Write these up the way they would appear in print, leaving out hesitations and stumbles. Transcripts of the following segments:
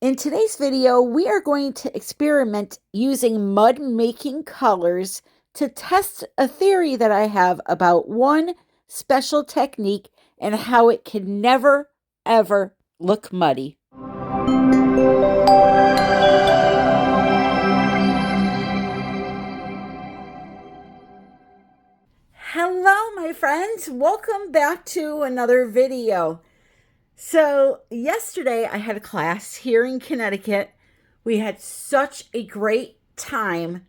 In today's video, we are going to experiment using mud making colors to test a theory that I have about one special technique and how it can never, ever look muddy. Hello, my friends. Welcome back to another video. So yesterday I had a class here in Connecticut. We had such a great time.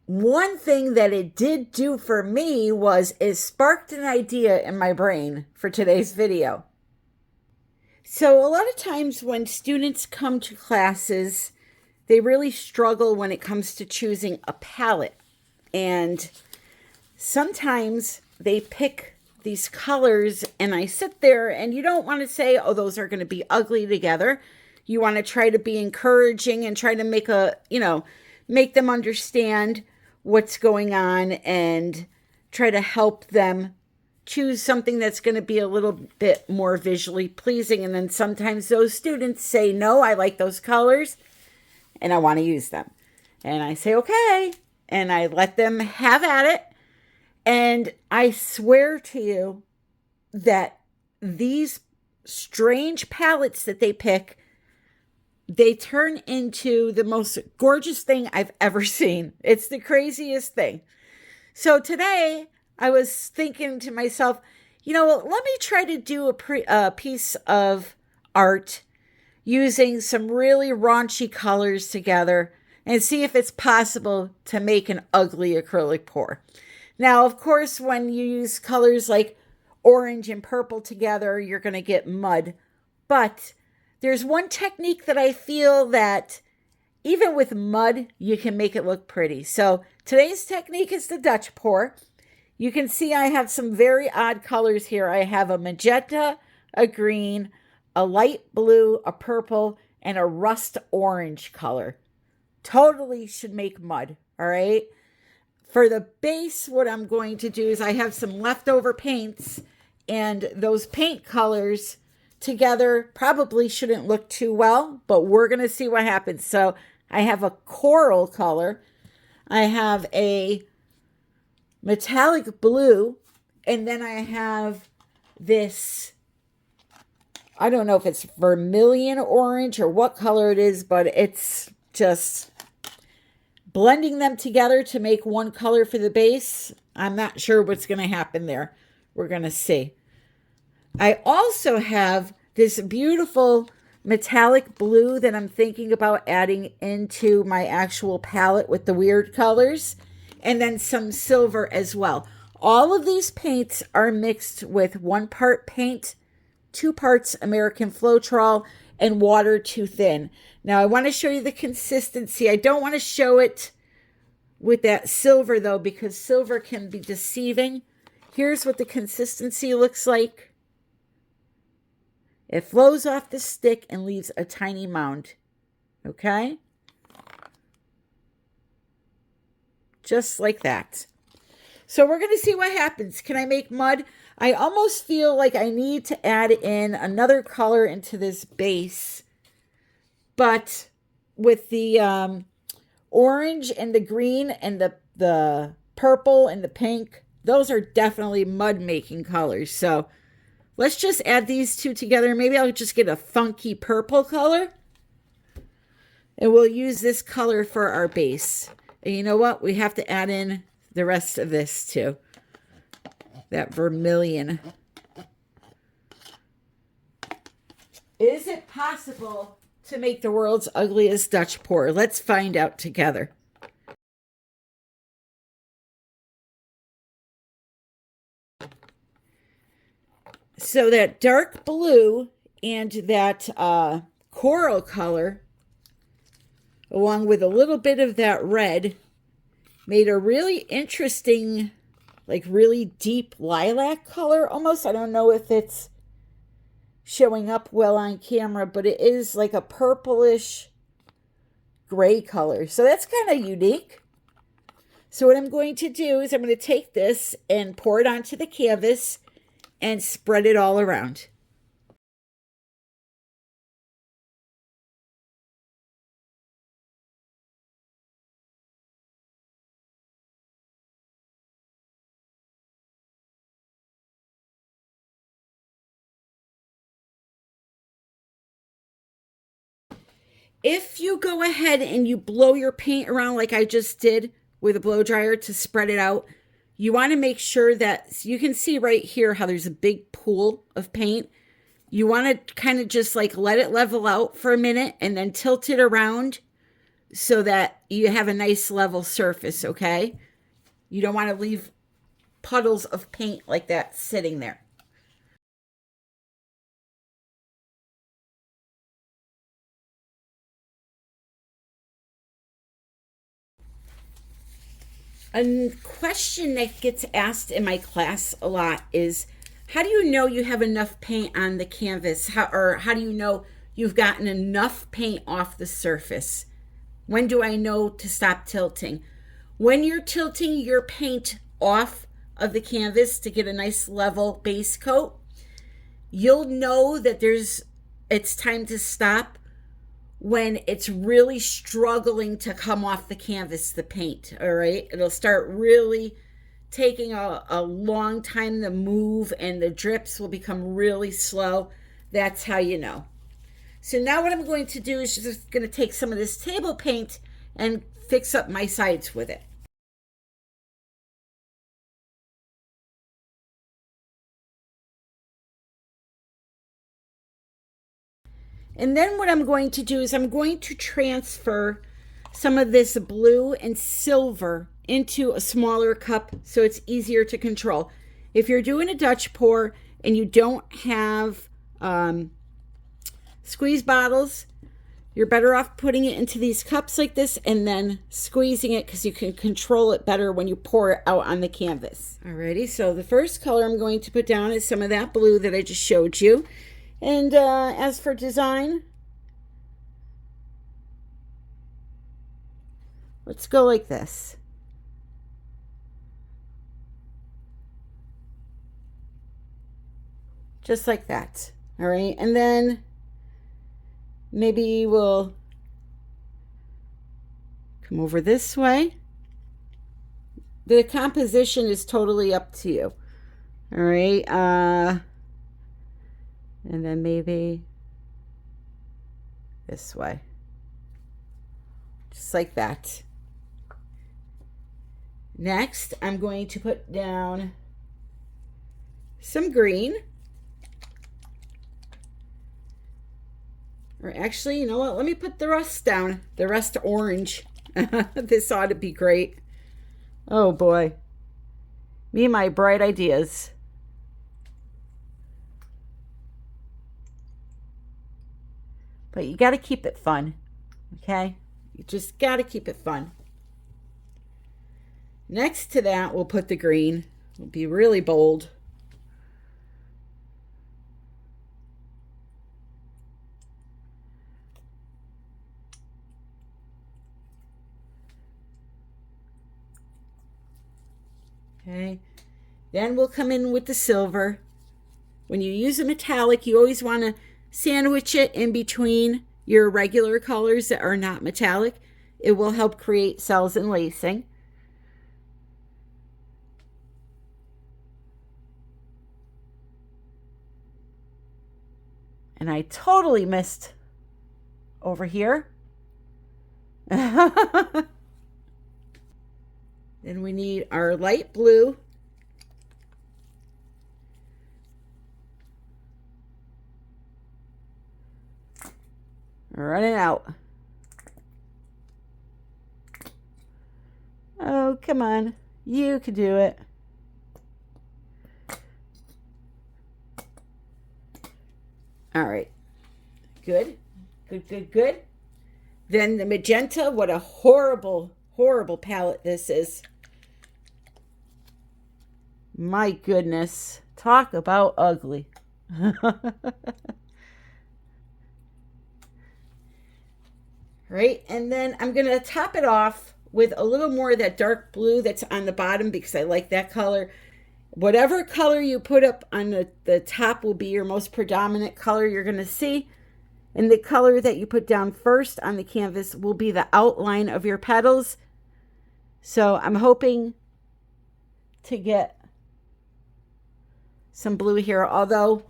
One thing that it did do for me was it sparked an idea in my brain for today's video. So a lot of times when students come to classes, they really struggle when it comes to choosing a palette. And sometimes they pick these colors and I sit there, and you don't want to say, oh, those are going to be ugly together. You want to try to be encouraging and try to make them understand what's going on and try to help them choose something that's going to be a little bit more visually pleasing. And then sometimes those students say, no, I like those colors and I want to use them. And I say, okay. And I let them have at it. And I swear to you that these strange palettes that they pick, they turn into the most gorgeous thing I've ever seen. It's the craziest thing. So today I was thinking to myself, let me try to do a piece of art using some really raunchy colors together and see if it's possible to make an ugly acrylic pour. Now, of course, when you use colors like orange and purple together, you're going to get mud. But there's one technique that I feel that even with mud, you can make it look pretty. So today's technique is the Dutch pour. You can see I have some very odd colors here. I have a magenta, a green, a light blue, a purple, and a rust orange color. Totally should make mud, all right? For the base, what I'm going to do is I have some leftover paints, and those paint colors together probably shouldn't look too well, but we're going to see what happens. So I have a coral color. I have a metallic blue, and then I have this, I don't know if it's vermilion orange or what color it is, but it's just blending them together to make one color for the base. I'm not sure what's going to happen there. We're going to see. I also have this beautiful metallic blue that I'm thinking about adding into my actual palette with the weird colors, and then some silver as well. All of these paints are mixed with 1 part paint, 2 parts American Floetrol, and water too thin. Now, I want to show you the consistency. I don't want to show it with that silver, though, because silver can be deceiving. Here's what the consistency looks like. It flows off the stick and leaves a tiny mound. Okay? Just like that. So we're going to see what happens. Can I make mud? I almost feel like I need to add in another color into this base. But with the orange and the green and the purple and the pink, those are definitely mud making colors. So let's just add these two together. Maybe I'll just get a funky purple color. And we'll use this color for our base. And you know what? We have to add in the rest of this too. That vermilion. Is it possible to make the world's ugliest Dutch pour? Let's find out together. So that dark blue and that coral color, along with a little bit of that red, made a really interesting, like really deep lilac color almost. I don't know if it's showing up well on camera, but it is like a purplish gray color. So that's kind of unique. So what I'm going to do is I'm going to take this and pour it onto the canvas and spread it all around. If you go ahead and you blow your paint around like I just did with a blow dryer to spread it out, you want to make sure that you can see right here how there's a big pool of paint. You want to kind of just like let it level out for a minute and then tilt it around so that you have a nice level surface, okay? You don't want to leave puddles of paint like that sitting there. A question that gets asked in my class a lot is, how do you know you have enough paint on the canvas? How do you know you've gotten enough paint off the surface? When do I know to stop tilting? When you're tilting your paint off of the canvas to get a nice level base coat, you'll know that it's time to stop when it's really struggling to come off the canvas, the paint, all right? It'll start really taking a long time to move and the drips will become really slow. That's how you know. So now what I'm going to do is just going to take some of this table paint and fix up my sides with it. And then what I'm going to do is I'm going to transfer some of this blue and silver into a smaller cup so it's easier to control. If you're doing a Dutch pour and you don't have squeeze bottles, you're better off putting it into these cups like this and then squeezing it because you can control it better when you pour it out on the canvas. Alrighty, so the first color I'm going to put down is some of that blue that I just showed you. And as for design, let's go like this. Just like that. All right, and then maybe we'll come over this way. The composition is totally up to you. All right, and then maybe this way. Just like that. Next, I'm going to put down some green. Or actually, you know what? Let me put the rest down. The rest orange. This ought to be great. Oh boy. Me and my bright ideas. But you got to keep it fun, okay? You just got to keep it fun. Next to that, we'll put the green. It'll be really bold. Okay. Then we'll come in with the silver. When you use a metallic, you always want to sandwich it in between your regular colors that are not metallic. It will help create cells and lacing. And I totally missed over here. Then we need our light blue. Running out. Oh, come on. You can do it. All right. Good. Good, good, good. Then the magenta. What a horrible, horrible palette this is. My goodness. Talk about ugly. Right, and then I'm going to top it off with a little more of that dark blue that's on the bottom because I like that color. Whatever color you put up on the top will be your most predominant color you're going to see. And the color that you put down first on the canvas will be the outline of your petals. So I'm hoping to get some blue here, although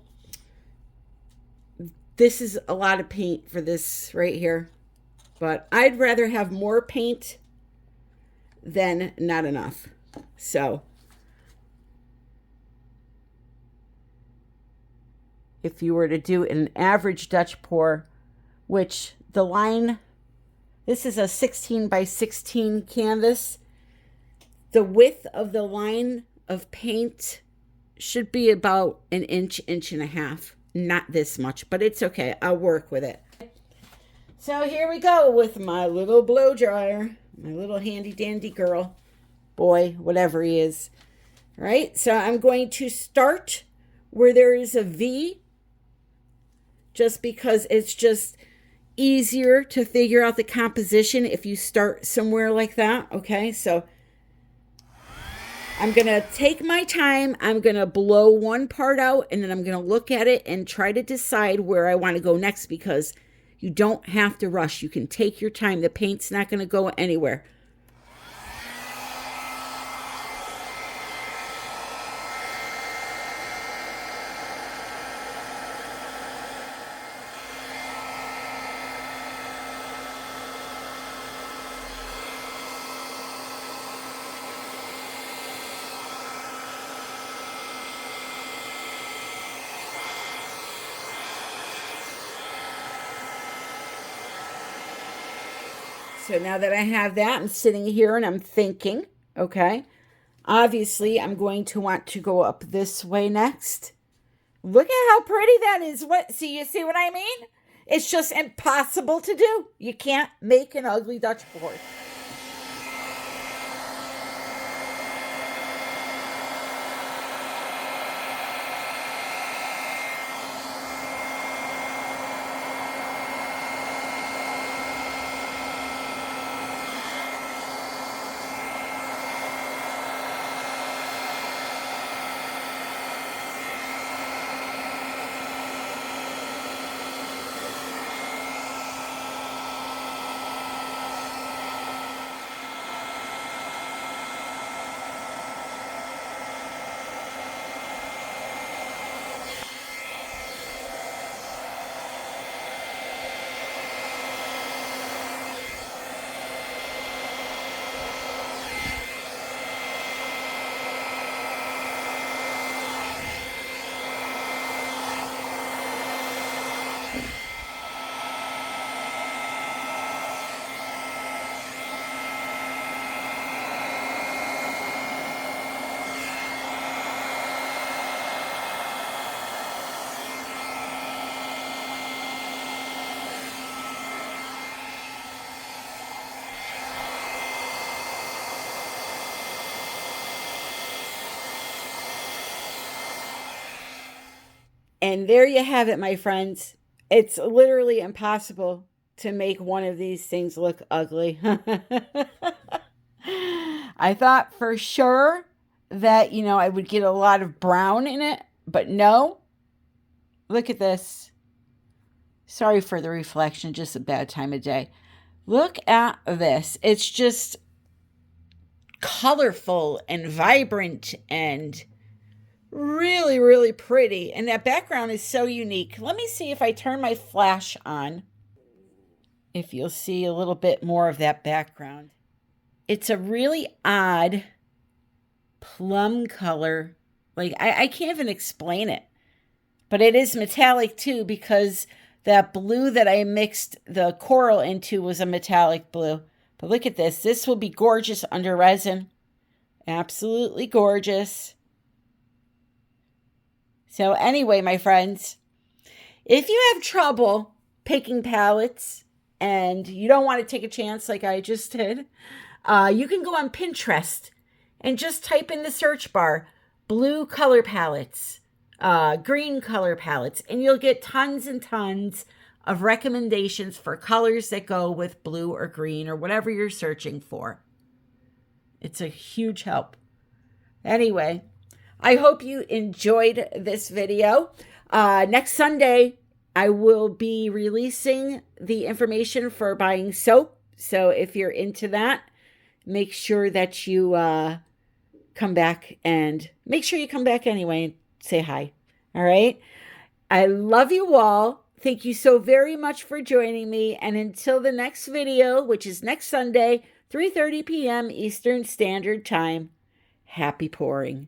this is a lot of paint for this right here. But I'd rather have more paint than not enough. So if you were to do an average Dutch pour, which the line, this is a 16 by 16 canvas. The width of the line of paint should be about an inch, inch and a half. Not this much, but it's okay. I'll work with it. So here we go with my little blow dryer, my little handy dandy girl, boy, whatever he is. All right, so I'm going to start where there is a V, just because it's just easier to figure out the composition if you start somewhere like that. Okay, so I'm going to take my time. I'm going to blow one part out, and then I'm going to look at it and try to decide where I want to go next, because you don't have to rush. You can take your time. The paint's not going to go anywhere. So now that I have that, I'm sitting here and I'm thinking, okay, obviously I'm going to want to go up this way next. Look at how pretty that is. You see what I mean? It's just impossible to do. You can't make an ugly Dutch pour. And there you have it, my friends. It's literally impossible to make one of these things look ugly. I thought for sure that, I would get a lot of brown in it, but no. Look at this. Sorry for the reflection, just a bad time of day. Look at this. It's just colorful and vibrant and really, really pretty. And that background is so unique. Let me see if I turn my flash on, if you'll see a little bit more of that background. It's a really odd plum color. Like, I can't even explain it. But it is metallic too, because that blue that I mixed the coral into was a metallic blue. But look at this. This will be gorgeous under resin. Absolutely gorgeous. So anyway, my friends, if you have trouble picking palettes and you don't want to take a chance like I just did, you can go on Pinterest and just type in the search bar, blue color palettes, green color palettes, and you'll get tons and tons of recommendations for colors that go with blue or green or whatever you're searching for. It's a huge help. Anyway, I hope you enjoyed this video. Next Sunday, I will be releasing the information for buying soap. So if you're into that, make sure that you come back, and make sure you come back anyway and say hi. All right. I love you all. Thank you so very much for joining me. And until the next video, which is next Sunday, 3:30 p.m. Eastern Standard Time, happy pouring.